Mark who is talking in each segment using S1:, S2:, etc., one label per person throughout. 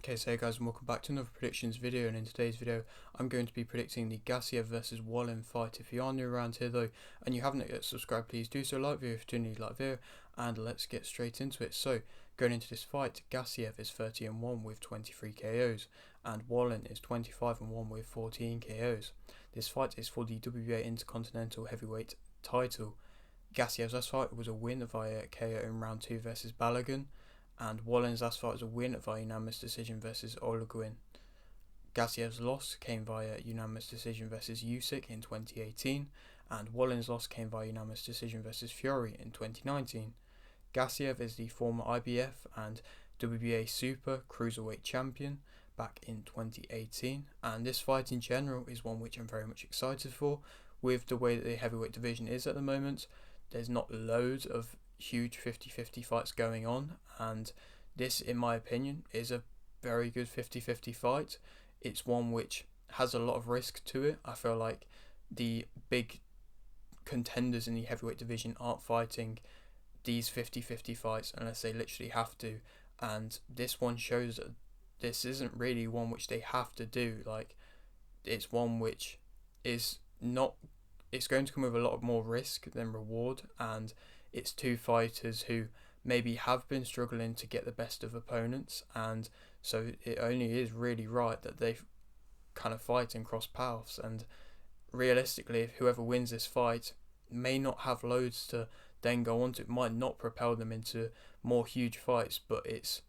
S1: Okay, so hey guys, and welcome back to another predictions video, and in today's video I'm going to be predicting the Gassiev versus Wallin fight. If you are new around here though and you haven't yet subscribed, please do so. Like video if you do need like video, and let's get straight into it. So going into this fight, Gassiev is 30-1 with 23 KOs and Wallin is 25-1 with 14 KOs. This fight is for the WBA Intercontinental Heavyweight title. Gassiev's last fight was a win via KO in round 2 versus Balogun, and Wallin's last fight was a win via unanimous decision versus Ologuin. Gassiev's loss came via unanimous decision versus Usyk in 2018, and Wallin's loss came via unanimous decision versus Fury in 2019. Gassiev is the former IBF and WBA Super Cruiserweight champion back in 2018, and this fight in general is one which I'm very much excited for. With the way that the heavyweight division is at the moment, there's not loads of huge 50-50 fights going on, and this, in my opinion, is a very good 50-50 fight. It's one which has a lot of risk to it. I feel like the big contenders in the heavyweight division aren't fighting these 50-50 fights unless they literally have to, and this one shows that this isn't really one which they have to do. Like, it's one which is not, it's going to come with a lot more risk than reward, and it's two fighters who maybe have been struggling to get the best of opponents, and so it only is really right that they kind of fight and cross paths. And realistically, if whoever wins this fight may not have loads to then go on to, it might not propel them into more huge fights, but it's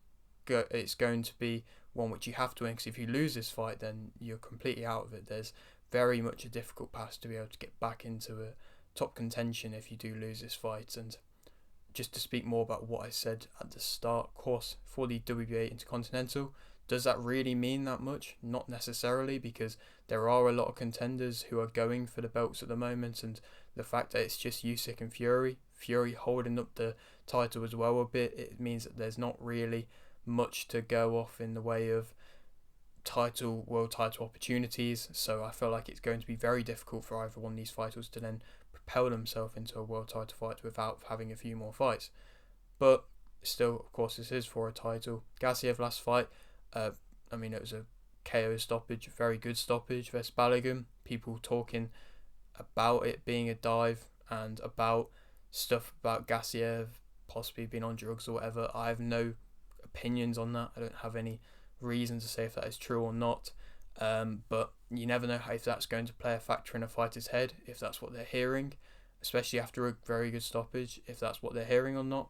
S1: going to be one which you have to win, because if you lose this fight then you're completely out of it. There's very much a difficult path to be able to get back into a top contention if you do lose this fight. And just to speak more about what I said at the start, of course, for the WBA Intercontinental, does that really mean that much? Not necessarily, because there are a lot of contenders who are going for the belts at the moment, and the fact that it's just Usyk and Fury holding up the title as well a bit, it means that there's not really much to go off in the way of world title opportunities. So I feel like it's going to be very difficult for either one of these fighters to then propel themselves into a world title fight without having a few more fights. But still, of course, this is for a title. Gassiev last fight, it was a KO stoppage, a very good stoppage versus Balogun. People talking about it being a dive and about stuff about Gassiev possibly being on drugs or whatever. I have no opinions on that. I don't have any reason to say if that is true or not, but you never know if that's going to play a factor in a fighter's head, if that's what they're hearing, especially after a very good stoppage. If that's what they're hearing or not,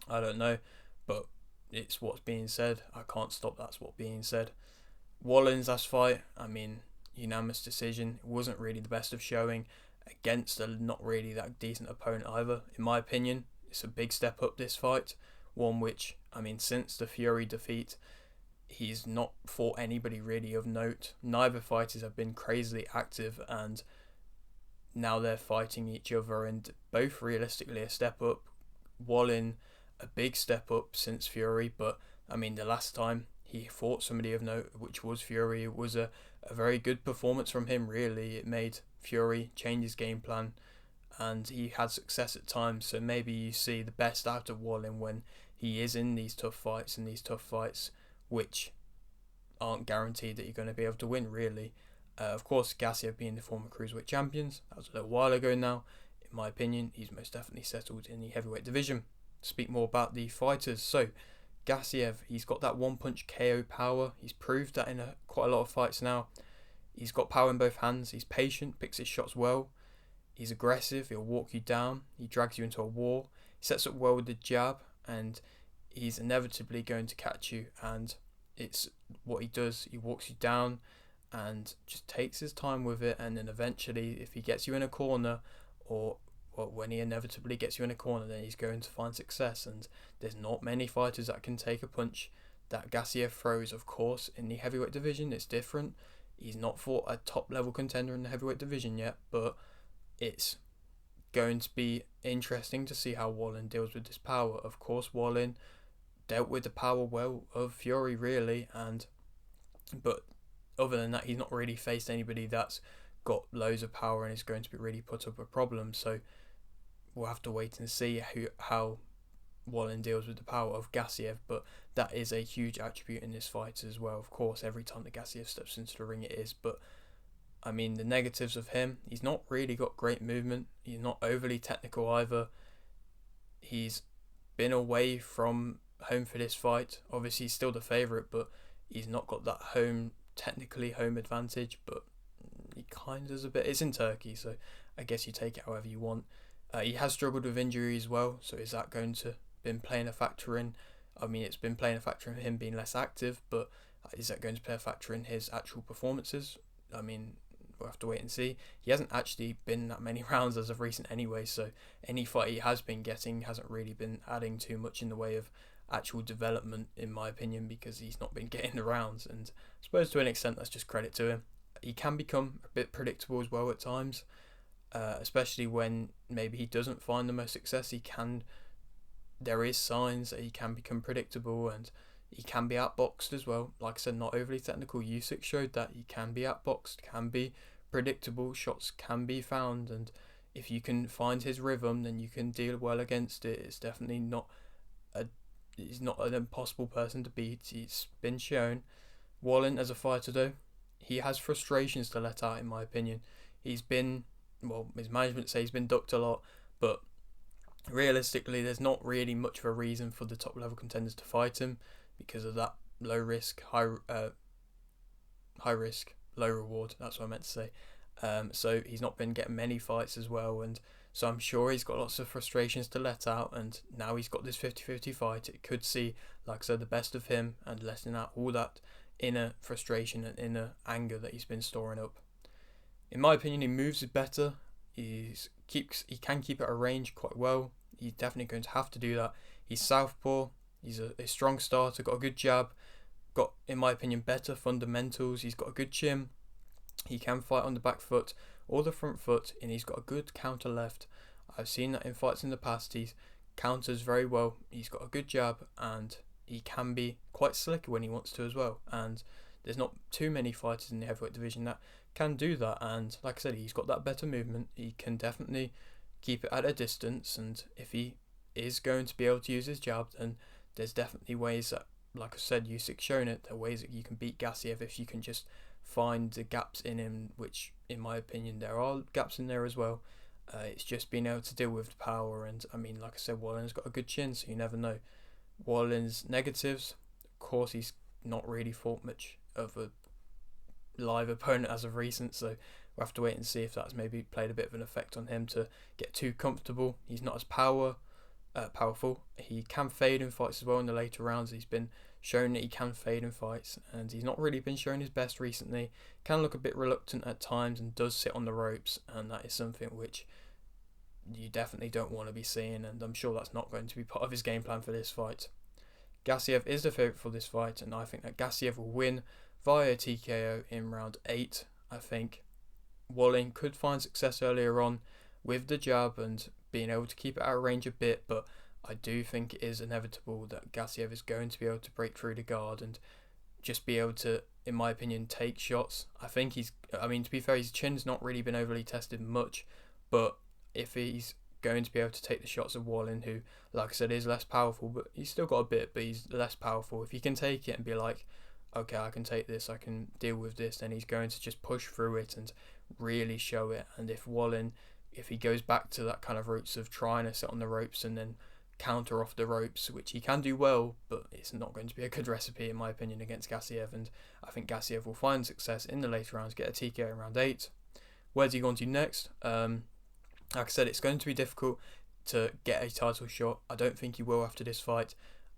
S1: I don't know, but it's what's being said. I can't stop that's what's being said. Wallin's last fight, unanimous decision. It wasn't really the best of showing against a not really that decent opponent either. In my opinion, it's a big step up, this fight, one which, since the Fury defeat, he's not fought anybody really of note. Neither fighters have been crazily active, and now they're fighting each other, and both realistically a step up. Wallin a big step up since Fury, but the last time he fought somebody of note, which was Fury, it was a very good performance from him, really. It made Fury change his game plan, and he had success at times. So maybe you see the best out of Wallin when he is in these tough fights, which aren't guaranteed that you're going to be able to win, really. Of course, Gassiev being the former Cruiserweight champions, that was a little while ago now. In my opinion, he's most definitely settled in the heavyweight division. Speak more about the fighters. So, Gassiev, he's got that one-punch KO power. He's proved that in quite a lot of fights now. He's got power in both hands. He's patient, picks his shots well. He's aggressive. He'll walk you down. He drags you into a war. He sets up well with the jab, and he's inevitably going to catch you. And it's what he does. He walks you down and just takes his time with it, and then eventually, if he gets you in a corner, or when he inevitably gets you in a corner, then he's going to find success. And there's not many fighters that can take a punch that Gassiev throws. Of course, in the heavyweight division, it's different. He's not fought a top level contender in the heavyweight division yet, but it's going to be interesting to see how Wallin deals with this power. Of course, Wallin dealt with the power well of Fury, really, but other than that, he's not really faced anybody that's got loads of power and is going to be really put up a problem. So we'll have to wait and see how Wallin deals with the power of Gassiev, but that is a huge attribute in this fight as well. Of course, every time that Gassiev steps into the ring, it is. But I mean, the negatives of him: he's not really got great movement. He's not overly technical either. He's been away from home for this fight. Obviously, he's still the favourite, but he's not got that technically home advantage. But he kind of does a bit. It's in Turkey, so I guess you take it however you want. He has struggled with injury as well, so is that going to been playing a factor in? I mean, it's been playing a factor in him being less active, but is that going to play a factor in his actual performances? I mean, we'll have to wait and see. He hasn't actually been that many rounds as of recent anyway, so any fight he has been getting hasn't really been adding too much in the way of actual development, in my opinion, because he's not been getting the rounds, and I suppose to an extent that's just credit to him. He can become a bit predictable as well at times, especially when maybe he doesn't find the most success. There is signs that he can become predictable, and he can be outboxed as well. Like I said, not overly technical. Usyk showed that he can be outboxed, can be predictable, shots can be found, and if you can find his rhythm, then you can deal well against it. It's definitely he's not an impossible person to beat. It's been shown. Wallin, as a fighter though, he has frustrations to let out, in my opinion. His management say he's been ducked a lot, but realistically, there's not really much of a reason for the top level contenders to fight him because of that low risk, high risk, low reward. That's what I meant to say. So he's not been getting many fights as well, and so I'm sure he's got lots of frustrations to let out, and now he's got this 50-50 fight. It could see, like I said, the best of him and letting out all that inner frustration and inner anger that he's been storing up. In my opinion, he moves better. He can keep at a range quite well. He's definitely going to have to do that. He's southpaw. He's a strong starter. Got a good jab. Got, in my opinion, better fundamentals. He's got a good chin. He can fight on the back foot or the front foot, and he's got a good counter left. I've seen that in fights in the past. He counters very well. He's got a good jab, and he can be quite slick when he wants to as well. And there's not too many fighters in the heavyweight division that can do that. And like I said, he's got that better movement. He can definitely keep it at a distance, and if he is going to be able to use his jab, then there's definitely ways that, like I said, Usyk's shown it, there are ways that you can beat Gassiev if you can just find the gaps in him, which in my opinion there are gaps in there as well. It's just being able to deal with the power, and I mean, like I said, Wallin's got a good chin, so you never know. Wallin's negatives, of course, he's not really fought much of a live opponent as of recent, so we'll have to wait and see if that's maybe played a bit of an effect on him to get too comfortable. He's not as powerful. He can fade in fights as well in the later rounds. He's been shown that he can fade in fights, and he's not really been shown his best recently. Can look a bit reluctant at times and does sit on the ropes, and that is something which you definitely don't want to be seeing, and I'm sure that's not going to be part of his game plan for this fight. Gassiev is the favourite for this fight, and I think that Gassiev will win via TKO in round 8, I think. Wallin could find success earlier on with the jab and being able to keep it out of range a bit, but I do think it is inevitable that Gassiev is going to be able to break through the guard and just be able to, in my opinion, take shots. I think to be fair, his chin's not really been overly tested much, but if he's going to be able to take the shots of Wallin, who, like I said, is less powerful, but he's still got a bit, but he's less powerful. If he can take it and be like, okay, I can take this, I can deal with this, then he's going to just push through it and really show it. And if Wallin, if he goes back to that kind of roots of trying to sit on the ropes and then counter off the ropes, which he can do well, but it's not going to be a good recipe in my opinion against Gassiev, and I think Gassiev will find success in the later rounds, get a TKO in round 8. Where's he going to next? Like I said, it's going to be difficult to get a title shot. I don't think he will after this fight.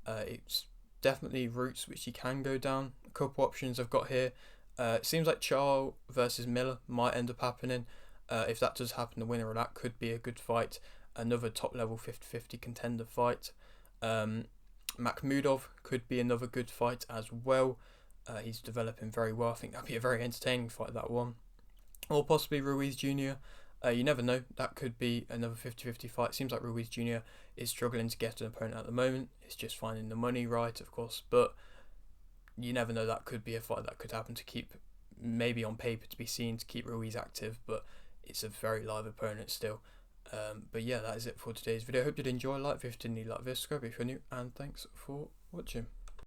S1: It's definitely routes which he can go down. A couple options I've got here. It seems like Charles versus Miller might end up happening. If that does happen, the winner of that could be a good fight. Another top level 50-50 contender fight. Makhmudov could be another good fight as well. He's developing very well. I think that'd be a very entertaining fight, that one. Or possibly Ruiz Jr. You never know. That could be another 50-50 fight. Seems like Ruiz Jr. is struggling to get an opponent at the moment. It's just finding the money right, of course. But you never know. That could be a fight that could happen to keep, maybe on paper to be seen, to keep Ruiz active. But it's a very live opponent still. But yeah, that is it for today's video. I hope you did enjoy. Like if you didn't, like this, subscribe if you're new, and thanks for watching.